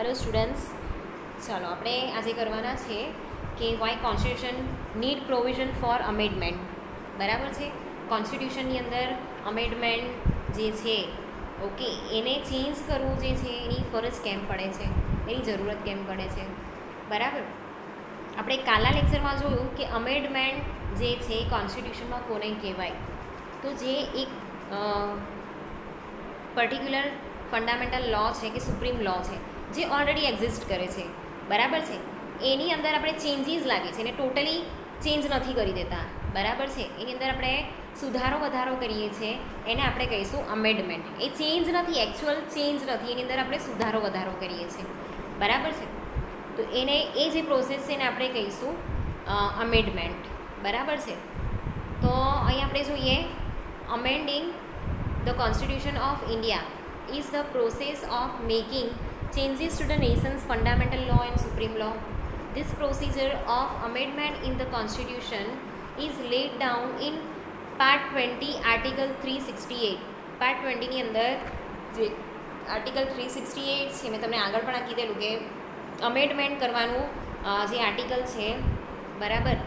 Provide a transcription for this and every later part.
Hello students, ચાલો આપણે આજે કરવાના છે કે why constitution need provision for amendment. બરાબર છે. કોન્સ્ટિટ્યુશનની અંદર અમેન્ડમેન્ટ જે છે, ઓકે, એને ચેન્જ કરવું જે છે એની ફરજ કેમ પડે છે, એની જરૂરત કેમ પડે છે. બરાબર. આપણે કાલના લેક્ચરમાં જોયું કે અમેન્ડમેન્ટ જે છે કોન્સ્ટિટ્યુશનમાં કોને કહેવાય, તો જે એક પર્ટિક્યુલર ફંડામેન્ટલ લો છે કે સુપ્રીમ લો છે જે ઓલરેડી એક્ઝિસ્ટ કરે છે. બરાબર છે. એની અંદર આપણે ચેન્જીસ લાવીએ છીએ, એને ટોટલી ચેન્જ નથી કરી દેતા. બરાબર છે. એની અંદર આપણે સુધારો વધારો કરીએ છીએ, એને આપણે કહીશું અમેન્ડમેન્ટ. એ ચેન્જ નથી, એકચ્યુઅલ ચેન્જ નથી, એની અંદર આપણે સુધારો વધારો કરીએ છીએ. બરાબર છે. તો એને એ જે પ્રોસેસ છે એને આપણે કહીશું અમેન્ડમેન્ટ. બરાબર છે. તો અહીં આપણે જોઈએ, amending the constitution of India is the process of making changes to the nation's fundamental law and supreme law. This procedure of amendment in the constitution is laid down in part 20 article 368. part 20 ની અંદર જે article 368 છે, મેં તમને આગળ પણ કીધેલું કે અમેન્ડમેન્ટ કરવાનું જે આર્ટિકલ છે, બરાબર,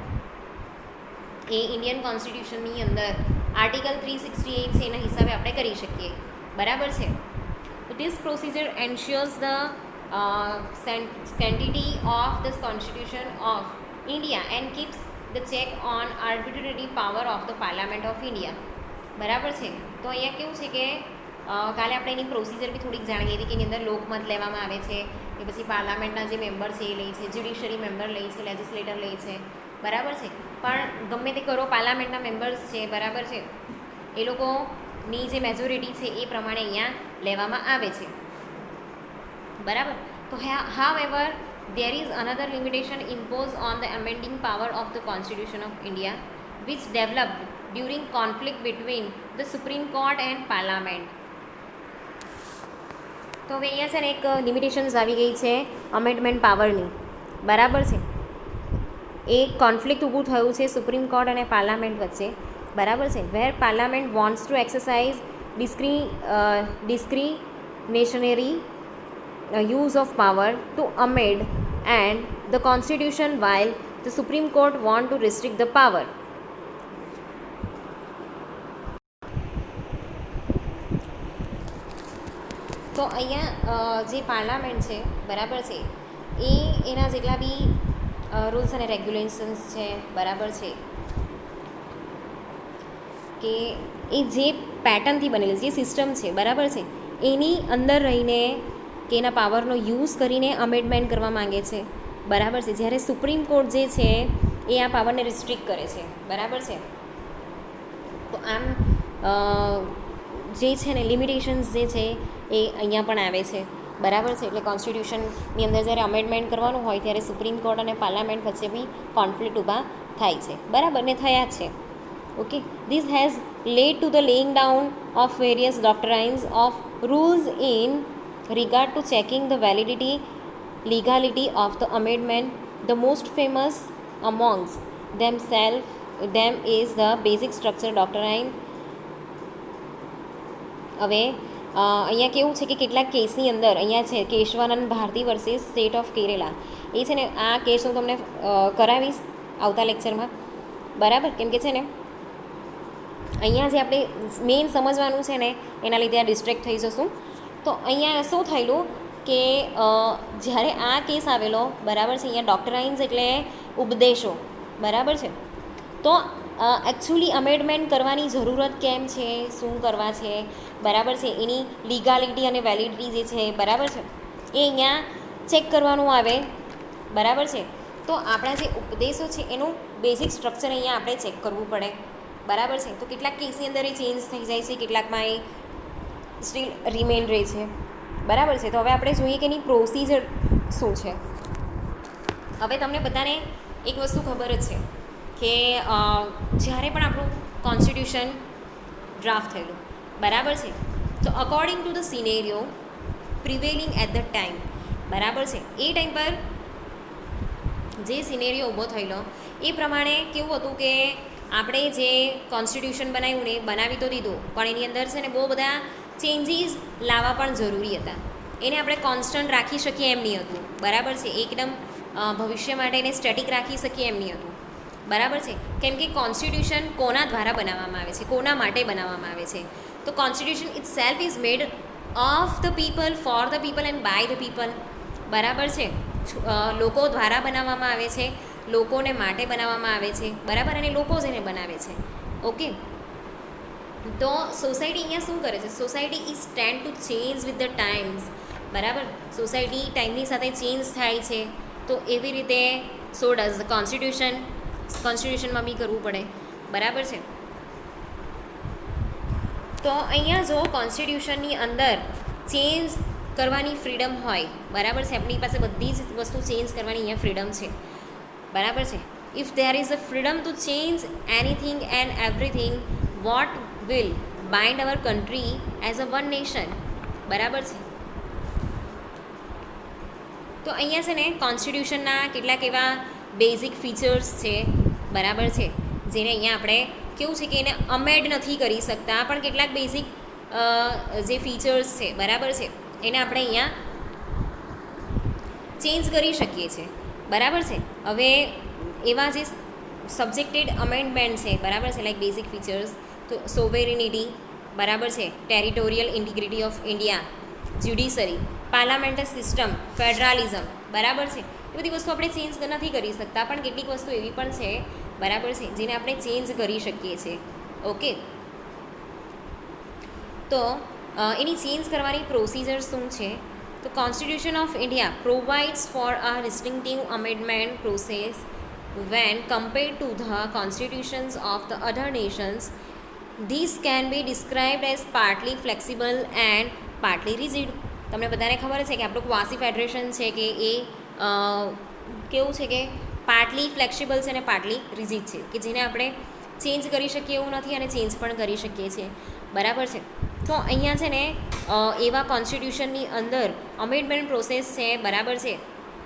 એ ઇન્ડિયન કોન્સ્ટિટ્યુશનની અંદર આર્ટિકલ 368 છે, એના હિસાબે આપણે કરી શકીએ. બરાબર છે. This procedure ensures the sanctity of the Constitution of India and keeps the check on arbitrary power of the Parliament of India. બરાબર છે. તો અહીંયા કેવું છે કે કાલે આપણે એની પ્રોસિજર બી થોડીક જાણી હતી કે એની અંદર લોકમત લેવામાં આવે છે, કે પછી પાર્લામેન્ટના જે મેમ્બર છે એ લે છે, જ્યુડિશરી મેમ્બર લે છે, લેજિસ્લેટર લે છે. બરાબર છે. પણ ગમે તે કરો, પાર્લામેન્ટના મેમ્બર્સ છે, બરાબર છે, એ લોકોની જે મેજોરિટી છે એ પ્રમાણે અહીંયા લેવામાં આવે છે. બરાબર. તો however there is another limitation imposed on the amending power of the Constitution of India which developed during conflict between the Supreme Court and Parliament. તો હવે અહીંયા છે ને એક લિમિટેશન્સ આવી ગઈ છે અમેન્ડમેન્ટ પાવરની. બરાબર છે. એક કોન્ફ્લિક્ટ ઊભું થયું છે સુપ્રીમ કોર્ટ અને પાર્લામેન્ટ વચ્ચે. બરાબર છે. Where parliament wants to exercise discretionary use of power to amend and the constitution while the Supreme Court want to restrict the power. તો અહીંયા જે પાર્લામેન્ટ છે, બરાબર છે, એ એના જેટલા બી રૂલ્સ અને રેગ્યુલેશન્સ છે, બરાબર છે, કે એ જે પેટર્નથી બનેલી જે સિસ્ટમ છે, બરાબર છે, એની અંદર રહીને કે એના પાવરનો યુઝ કરીને અમેન્ડમેન્ટ કરવા માંગે છે. બરાબર છે. જ્યારે સુપ્રીમ કોર્ટ જે છે એ આ પાવરને રિસ્ટ્રિક્ટ કરે છે. બરાબર છે. તો આમ જે છે ને લિમિટેશન્સ જે છે એ અહીંયા પણ આવે છે. બરાબર છે. એટલે કોન્સ્ટિટ્યુશનની અંદર જ્યારે અમેન્ડમેન્ટ કરવાનું હોય ત્યારે સુપ્રીમ કોર્ટ અને પાર્લામેન્ટ વચ્ચે બી કોન્ફ્લિક્ટ ઊભા થાય છે. બરાબર ને થયા જ છે. Okay. This has led to the laying down of various doctrines of rules in regard to checking the legality of the amendment. The most famous amongst them is the basic structure doctrine. હવે અહીંયા કેવું છે કે કેટલાક કેસની અંદર અહીંયા છે Kesavananda Bharati versus state of Kerala. એ છે ને આ કેસ હું તમને કરાવીશ આવતા લેક્ચરમાં. બરાબર. કેમ કે છે ને અહીંયા જે આપણે મેઇન સમજવાનું છે ને એના લીધે આ ડિસ્ટ્રેક્ટ થઈ જશું. તો અહીંયા શું થયેલું કે જ્યારે આ કેસ આવેલો, બરાબર છે, અહીંયા ડોક્ટરાઇન્સ એટલે ઉપદેશો, બરાબર છે, તો એકચ્યુઅલી અમેન્ડમેન્ટ કરવાની જરૂરત કેમ છે, શું કરવા છે, બરાબર છે, એની લીગાલિટી અને વેલિડિટી જે છે, બરાબર છે, એ અહીંયા ચેક કરવાનું આવે. બરાબર છે. તો આપણા જે ઉપદેશો છે એનું બેઝિક સ્ટ્રક્ચર અહીંયા આપણે ચેક કરવું પડે. બરાબર છે. તો કેટલાક કેસની અંદર એ ચેન્જ થઈ જાય છે, કેટલાકમાં એ સ્ટીલ રિમેન રહે છે. બરાબર છે. તો હવે આપણે જોઈએ કે એની પ્રોસિજર શું છે. હવે તમને બધાને એક વસ્તુ ખબર જ છે કે જ્યારે પણ આપણું કોન્સ્ટિટ્યુશન ડ્રાફ્ટ થયેલું, બરાબર છે, તો according to the scenario prevailing at the time, બરાબર છે, એ ટાઈમ પર જે સિનેરિયો ઊભો થયેલો એ પ્રમાણે કેવું હતું કે આપણે જે કોન્સ્ટિટ્યુશન બનાવ્યું ને બનાવી તો દીધું, પણ એની અંદર છે ને બહુ બધા ચેન્જીસ લાવવા પણ જરૂરી હતા. એને આપણે કોન્સ્ટન્ટ રાખી શકીએ એમ નહીં હતું, બરાબર છે. એકદમ ભવિષ્ય માટે એને સ્ટેટિક રાખી શકીએ એમ નહીં હતું, બરાબર છે. કેમ કે કોન્સ્ટિટ્યુશન કોના દ્વારા બનાવવામાં આવે છે, કોના માટે બનાવવામાં આવે છે? તો constitution itself is made of the people, for the people and by the people, બરાબર છે. લોકો દ્વારા બનાવવામાં આવે છે, લોકોને માટે બનાવવામાં આવે છે, બરાબર, અને લોકો જ એને બનાવે છે. ઓકે, તો સોસાયટી અહીંયા શું કરે છે? Society is stand to change with the times, બરાબર. સોસાયટી ટાઈમની સાથે ચેન્જ થાય છે, તો એવી રીતે સો ડઝ ધ કોન્સ્ટિટ્યુશન. કોન્સ્ટિટ્યુશનમાં બી કરવું પડે, બરાબર છે. તો અહીંયા જો કોન્સ્ટિટ્યુશનની અંદર ચેન્જ કરવાની ફ્રીડમ હોય, બરાબર છે, આપણી પાસે બધી જ વસ્તુ ચેન્જ કરવાની અહીંયા ફ્રીડમ છે, બરાબર છે. If there is a freedom to change anything and everything, what will bind our country as a one nation, બરાબર છે. તો અહીંયા છે ને કોન્સ્ટિટ્યુશનના કેટલાક એવા બેઝિક ફીચર્સ છે, બરાબર છે, જેને અહીંયા આપણે કેવું છે કે એને અમેડ નથી કરી શકતા, પણ કેટલાક બેઝિક જે ફીચર્સ છે, બરાબર છે, એને આપણે અહીંયા ચેન્જ કરી શકીએ છીએ, બરાબર છે. હવે એવા જે સબ્જેક્ટેડ અમેન્ડમેન્ટ છે, બરાબર છે, લાઈક બેઝિક ફીચર્સ, તો સોવેરિનિટી, બરાબર છે, territorial integrity of India, judiciary, parliamentary system, federalism, બરાબર છે. એ બધી વસ્તુ આપણે ચેન્જ નથી કરી શકતા, પણ કેટલીક વસ્તુ એવી પણ છે, બરાબર છે, જેને આપણે ચેન્જ કરી શકીએ છીએ. ઓકે, તો એની ચેન્જ કરવાની પ્રોસિજર શું છે? તો constitution of India provides for a distinctive amendment process when compared to the constitutions of the other nations. These can be described as partly flexible and partly rigid. તમને બધાને ખબર છે કે આપણું ક્વાસી ફેડરેશન છે કે એ કેવું છે કે પાર્ટલી ફ્લેક્સિબલ છે અને પાર્ટલી રિજિડ છે, કે જેને આપણે ચેન્જ કરી શકીએ એવું નથી અને ચેન્જ પણ કરી શકીએ છીએ, બરાબર છે. તો અહીંયા છે ને એવા કોન્સ્ટિટ્યુશનની અંદર અમેન્ડમેન્ટ પ્રોસેસ છે, બરાબર છે.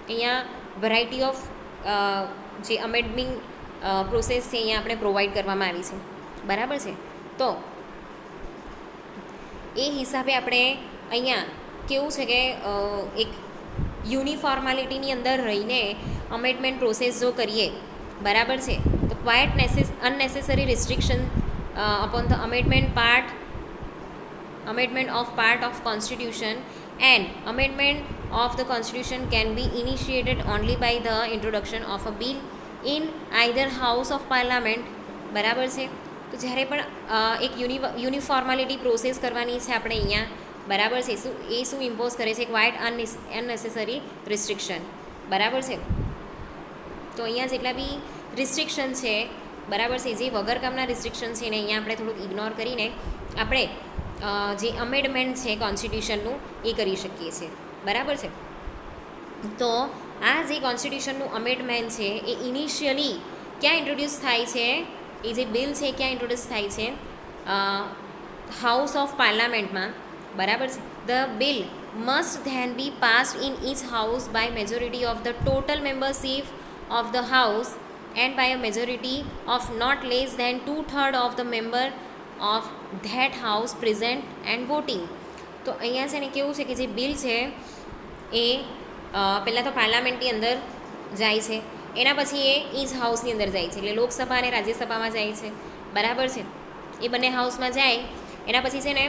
અહીંયા વેરાયટી ઓફ જે અમેન્ડમિંગ પ્રોસેસ છે અહીંયા આપણે પ્રોવાઈડ કરવામાં આવી છે, બરાબર છે. તો એ હિસાબે આપણે અહીંયા કેવું છે કે એક યુનિફોર્માલિટીની અંદર રહીને અમેન્ડમેન્ટ પ્રોસેસ જો કરીએ, બરાબર છે, તો quite અનનેસેસરી restriction upon the amendment of part of constitution and amendment of the constitution can be initiated only by the introduction of a bill in either house of parliament, બરાબર છે. તો જ્યારે પણ એક યુનિફોર્માલિટી પ્રોસેસ કરવાની છે આપણે અહીંયા, બરાબર છે, શું ઇમ્પોઝ કરે છે? ક્વાઇટ અનનેસેસરી રિસ્ટ્રિક્શન, બરાબર છે. તો અહીંયા જેટલા બી રિસ્ટ્રિક્શન છે, બરાબર છે, જે વગર કામના રિસ્ટ્રિક્શન છે એને અહીંયા આપણે થોડુંક ઇગ્નોર કરીને આપણે જે અમેન્ડમેન્ટ છે કોન્સ્ટિટ્યુશનનું એ કરી શકીએ છીએ, બરાબર છે. તો આ જે કોન્સ્ટિટ્યુશનનું અમેન્ડમેન્ટ છે એ ઇનિશિયલી ક્યાં ઇન્ટ્રોડ્યુસ થાય છે? એ જે બિલ છે ક્યાં ઇન્ટ્રોડ્યુસ થાય છે? હાઉસ ઓફ પાર્લામેન્ટમાં, બરાબર છે. The bill must then be passed in each house by majority of the total membership of the house and by a majority of not less than 2/3 of the member of that house present and voting. તો અહીંયા છે ને કેવું છે કે જે bill છે એ પહેલાં તો પાર્લામેન્ટની અંદર જાય છે, એના પછી એ ઇચ હાઉસની અંદર જાય છે, એટલે લોકસભા અને રાજ્યસભામાં જાય છે, બરાબર છે. એ બંને હાઉસમાં જાય એના પછી છે ને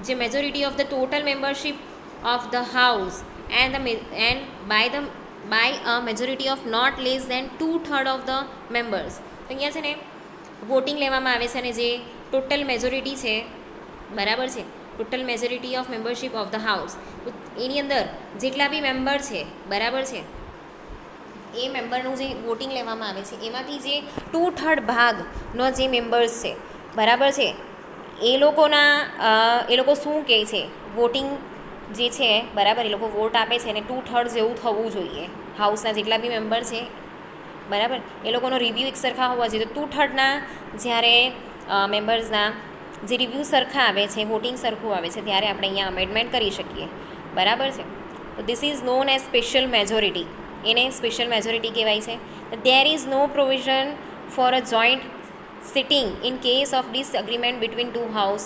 જે majority of the total membership of the house and by a majority of not less than 2/3 of the members. તો અહીંયા છે ને વોટિંગ લેવામાં આવે છે અને જે ટોટલ મેજોરિટી છે, બરાબર છે, total majority of membership of the house, એની અંદર જેટલા બી મેમ્બર છે, બરાબર છે, એ મેમ્બરનું જે વોટિંગ લેવામાં આવે છે એમાંથી જે 2/3 ભાગનો જે મેમ્બર્સ છે, બરાબર છે, એ લોકો શું કહે છે? વોટિંગ જે છે, બરાબર, એ લોકો વોટ આપે છે અને 2/3 જેવું થવું જોઈએ હાઉસના જેટલા બી મેમ્બર છે, બરાબર, એ લોકોનો રિવ્યૂ એક સરખા હોવા જોઈએ. તો 2/3 જ્યારે મેમ્બર્સના જે રિવ્યૂ સરખા આવે છે, વોટિંગ સરખું આવે છે, ત્યારે આપણે અહીંયા અમેન્ડમેન્ટ કરી શકીએ, બરાબર છે. તો this is known as special majority, એને સ્પેશિયલ મેજોરિટી કહેવાય છે. There is no provision for a joint sitting in case of disagreement between 2 house,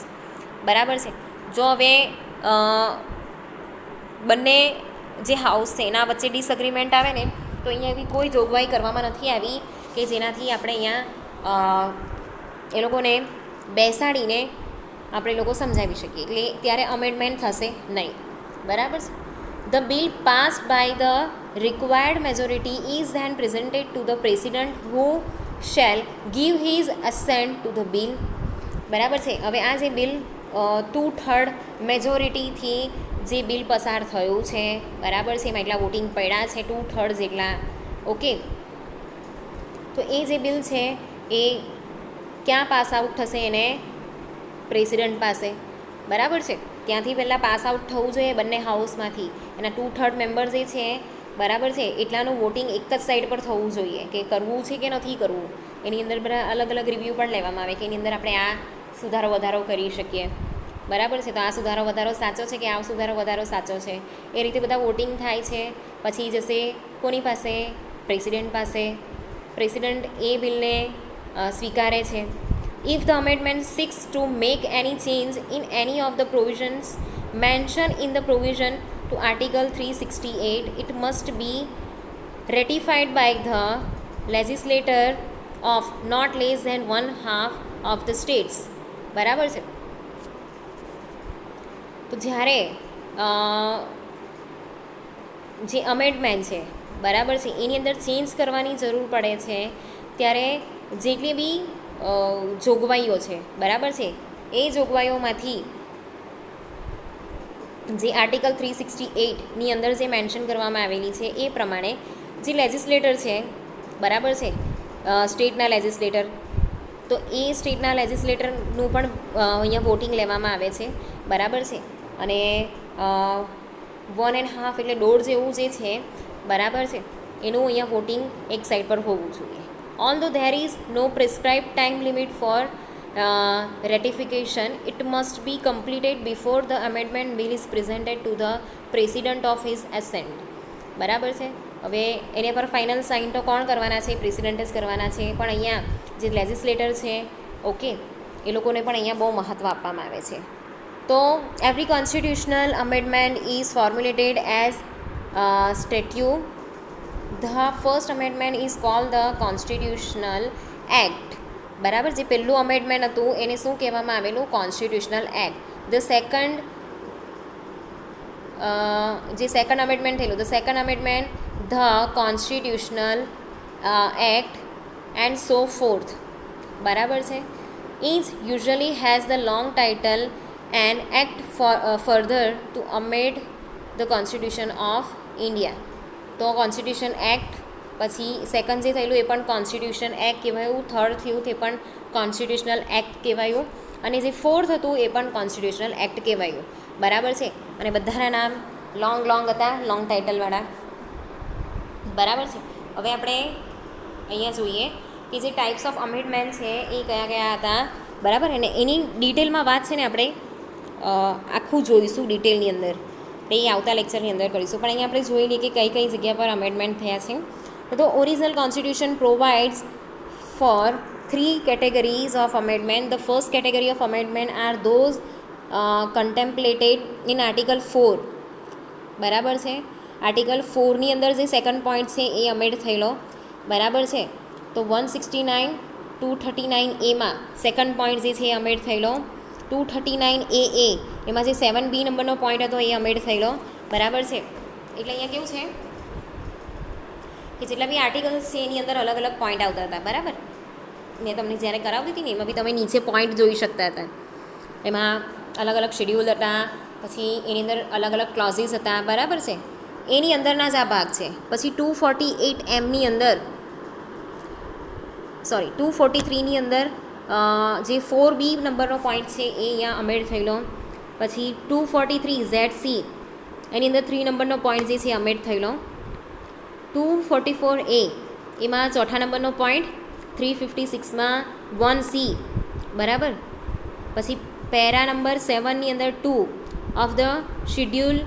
બરાબર છે. જો હવે બંને જે હાઉસ છે એના વચ્ચે ડિસઅગ્રીમેન્ટ આવે ને તો અહીંયા એવી કોઈ જોગવાઈ કરવામાં નથી આવી કે જેનાથી આપણે અહીંયા એ લોકોને બેસાડીને આપણે લોકો સમજાવી શકીએ, એટલે ત્યારે અમેન્ડમેન્ટ થશે નહીં. બરાબર છે. The bill passed by the required majority is then presented to the president who shall give his assent to the bill. બરાબર છે. હવે આ જે બિલ 2/3 મેજોરિટીથી જે બિલ પસાર થયું છે, બરાબર છે, એમાં એટલા વોટિંગ પડ્યા છે 2/3 જેટલા. ઓકે, તો એ જે બિલ છે એ ક્યાં પાસ આઉટ થશે? એને પ્રેસિડન્ટ પાસે. બરાબર છે. ત્યાંથી પહેલાં પાસ આઉટ થવું જોઈએ બંને હાઉસમાંથી. એના 2/3 મેમ્બર જે છે, બરાબર છે, એટલાનું વોટિંગ એક જ સાઈડ પર થવું જોઈએ કે કરવું છે કે નથી કરવું. એની અંદર બધા અલગ અલગ રિવ્યૂ પણ લેવામાં આવે કે એની અંદર આપણે આ સુધારો વધારો કરી શકીએ. બરાબર છે. તો આ સુધારો વધારો સાચો છે કે આ સુધારો વધારો સાચો છે, એ રીતે બધા વોટિંગ થાય છે. પછી જશે કોની પાસે? પ્રેસિડેન્ટ પાસે. પ્રેસિડન્ટ એ બિલને સ્વીકારે છે. If the amendment seeks to make any change in any of the provisions mentioned in the provision to Article 368, it must be ratified by the legislature of not less than 1/2 of the states. બરાબર છે. તો જ્યારે જે amendment છે, બરાબર છે, એની અંદર change કરવાની જરૂર પડે છે ત્યારે જેટલી બી જોગવાઈઓ છે, બરાબર છે, એ જોગવાઈઓમાંથી જે આર્ટિકલ 368ની અંદર જે મેન્શન કરવામાં આવેલી છે એ પ્રમાણે જે લેજિસ્લેટર છે, બરાબર છે, સ્ટેટના લેજિસ્લેટર, તો એ સ્ટેટના લેજિસ્લેટરનું પણ અહીંયા વોટિંગ લેવામાં આવે છે. બરાબર છે. અને 1.5 એટલે 1.5 જેવું જે છે, બરાબર છે, એનું અહીંયા વોટિંગ એક સાઈડ પર હોવું જોઈએ. Although there is no prescribed time limit for ratification, it must be completed before the amendment bill is presented to the president of his assent. બરાબર છે. હવે એને પર ફાઇનલ સાઇન તો કોણ કરવાના છે? પ્રેસિડેન્ટ જ કરવાના છે. પણ અહીંયા જે લેજિસ્લેટર છે, ઓકે, એ લોકોને પણ અહીંયા બહુ મહત્ત્વ આપવામાં આવે છે. તો every constitutional amendment is formulated as statute. The first amendment is called the Constitutional Act. બરાબર. જે પહેલું અમેન્ડમેન્ટ હતું એને શું કહેવામાં આવેલું? Constitutional act. ધ સેકન્ડ જે સેકન્ડ અમેન્ડમેન્ટ થયેલું, the second amendment the constitutional act and so forth. બરાબર છે. Is usually has the long title and act further to amend the constitution of India. તો કોન્સ્ટિટ્યુશન એક્ટ પછી second જે થયેલું એ પણ constitution act કહેવાયું, third થયું તે પણ કોન્સ્ટિટ્યુશનલ એક્ટ કહેવાયું, અને જે ફોર્થ હતું એ પણ કોન્સ્ટિટ્યુશનલ એક્ટ કહેવાયું. બરાબર છે. અને બધાના નામ લોંગ હતા, લોંગ ટાઇટલવાળા. બરાબર છે. હવે આપણે અહીંયા જોઈએ કે જે ટાઈપ્સ ઓફ અમેન્ડમેન્ટ છે એ કયા કયા હતા. બરાબર. અને એની ડિટેલમાં વાત છે ને આપણે આખું જોઈશું ડિટેલની અંદર, એ આવતા લેક્ચરની અંદર કરીશું. પણ અહીંયા આપણે જોઈ લઈએ કે કઈ કઈ જગ્યા પર અમેન્ડમેન્ટ થયા છે. તો original constitution provides for 3 categories of amendment. The first category of amendment are those contemplated in Article 4. બરાબર છે. આર્ટિકલ 4ની અંદર જે સેકન્ડ પોઈન્ટ છે એ અમેન્ડ થયેલો. બરાબર છે. તો 169, 239 એમાં સેકન્ડ પોઈન્ટ જે છે એ અમેન્ડ થયેલો. 239 AA એમાં જે 7B નંબરનો પોઈન્ટ હતો એ અમેન્ડ થયેલો. બરાબર છે. એટલે અહીંયા કેવું છે કે જેટલા બી આર્ટિકલ્સ છે એની અંદર અલગ અલગ પોઈન્ટ આવતા હતા. બરાબર. મેં તમને જ્યારે કરાવતી હતી ને એમાં બી તમે નીચે પોઈન્ટ જોઈ શકતા હતા. એમાં અલગ અલગ શેડ્યુલ હતા, પછી એની અંદર અલગ અલગ ક્લોઝિસ હતા. બરાબર છે. એની અંદરના જ આ ભાગ છે. પછી 248Mની અંદર 243ની અંદર જે 4B નંબરનો પોઈન્ટ છે એ અહીંયા અમેન્ડ થયેલો. પછી 243ZC એની અંદર 3 નંબરનો પોઈન્ટ જે છે અમેન્ડ થયેલો. 244A એમાં ચોથા નંબરનો પોઈન્ટ, 356માં 1C. બરાબર. પછી પેરા નંબર 7ની અંદર 2 of the schedule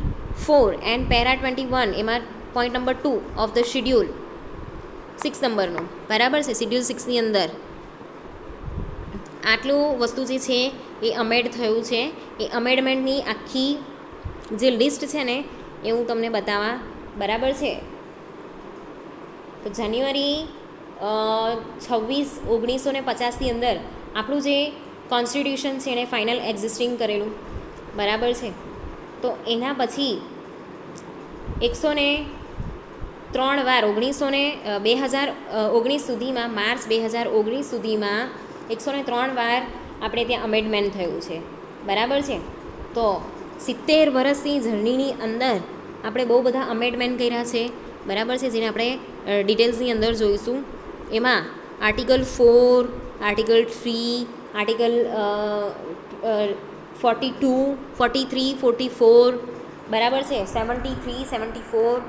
4 and para 21 એમાં point number 2 of the schedule 6 નંબરનો. બરાબર છે. શિડ્યુલ 6ની અંદર આટલું વસ્તુ જે છે એ અમેન્ડ થયું છે. એ અમેન્ડમેન્ટની આખી જે લિસ્ટ છે ને એ હું તમને બતાવવા બરાબર છે. તો જાન્યુઆરી 26/1950ની અંદર આપણું જે કોન્સ્ટિટ્યુશન છે એને ફાઇનલ એક્ઝિસ્ટિંગ કરેલું બરાબર છે. તો એના પછી 103 વાર 2019 સુધીમાં માર્ચ 2019 સુધીમાં 103 વાર આપણે ત્યાં અમેન્ડમેન્ટ થયું છે બરાબર છે. તો 70 વર્ષની જર્નીની અંદર આપણે બહુ બધા અમેન્ડમેન્ટ કર્યા છે બરાબર છે, જેને આપણે ડિટેલ્સની અંદર જોઈશું. એમાં આર્ટિકલ 4, આર્ટિકલ 3, આર્ટિકલ 42, 43, 44 બરાબર છે, 73, 74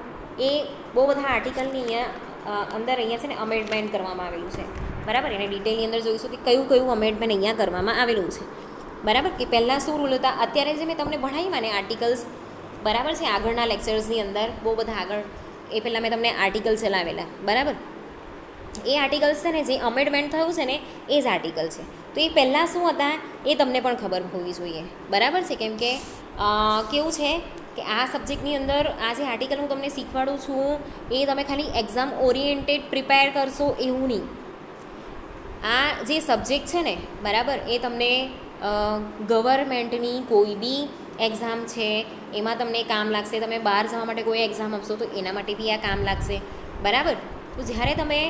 એ બહુ બધા આર્ટિકલની અહીંયા છે ને અમેન્ડમેન્ટ કરવામાં આવેલું છે બરાબર. એને ડિટેલની અંદર જોઈશું કે કયું કયું અમેન્ડમેન્ટ અહીંયા કરવામાં આવેલું છે બરાબર. કે પહેલાં શું રૂલ હતા, અત્યારે જે મેં તમને ભણાવ્યા ને આર્ટિકલ્સ બરાબર છે આગળના લેક્ચર્સની અંદર બહુ બધા આગળ, એ પહેલાં મેં તમને આર્ટિકલ ચલાવેલા બરાબર. એ આર્ટિકલ્સ છે ને જે અમેન્ડમેન્ટ થયું છે ને એ જ આર્ટિકલ છે. તો એ પહેલાં શું હતા એ તમને પણ ખબર હોવી જોઈએ બરાબર છે. કેમ કે કેવું છે કે આ સબ્જેક્ટની અંદર આ જે આર્ટિકલ હું તમને શીખવાડું છું એ તમે ખાલી એક્ઝામ ઓરિએન્ટેડ પ્રિપેર કરશો એવું નહીં. આ જે સબ્જેક્ટ છે ને બરાબર એ તમને ગવર્મેન્ટની કોઈ બી એક્ઝામ છે એમાં તમને કામ લાગશે. તમે બહાર જવા માટે કોઈ એક્ઝામ આપશો તો એના માટે બી આ કામ લાગશે બરાબર. તો જ્યારે તમે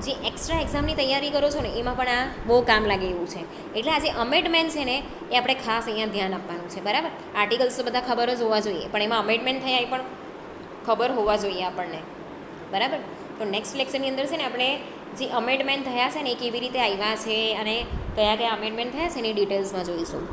જે એક્સ્ટ્રા એક્ઝામની તૈયારી કરો છો ને એમાં પણ આ બહુ કામ લાગે એવું છે. એટલે આ જે અમેન્ડમેન્ટ છે ને એ આપણે ખાસ અહીંયા ધ્યાન આપવાનું છે બરાબર. આર્ટિકલ્સ તો બધા ખબર જ હોવા જોઈએ, પણ એમાં અમેન્ડમેન્ટ થયા એ પણ ખબર હોવા જોઈએ આપણને બરાબર. તો નેક્સ્ટ લેક્ચરની અંદર છે ને આપણે જે અમેન્ડમેન્ટ થયા છે ને એ કેવી રીતે આવ્યા છે અને કયા કયા અમેન્ડમેન્ટ થયા છે ને એ ડિટેલ્સમાં જોઈશું.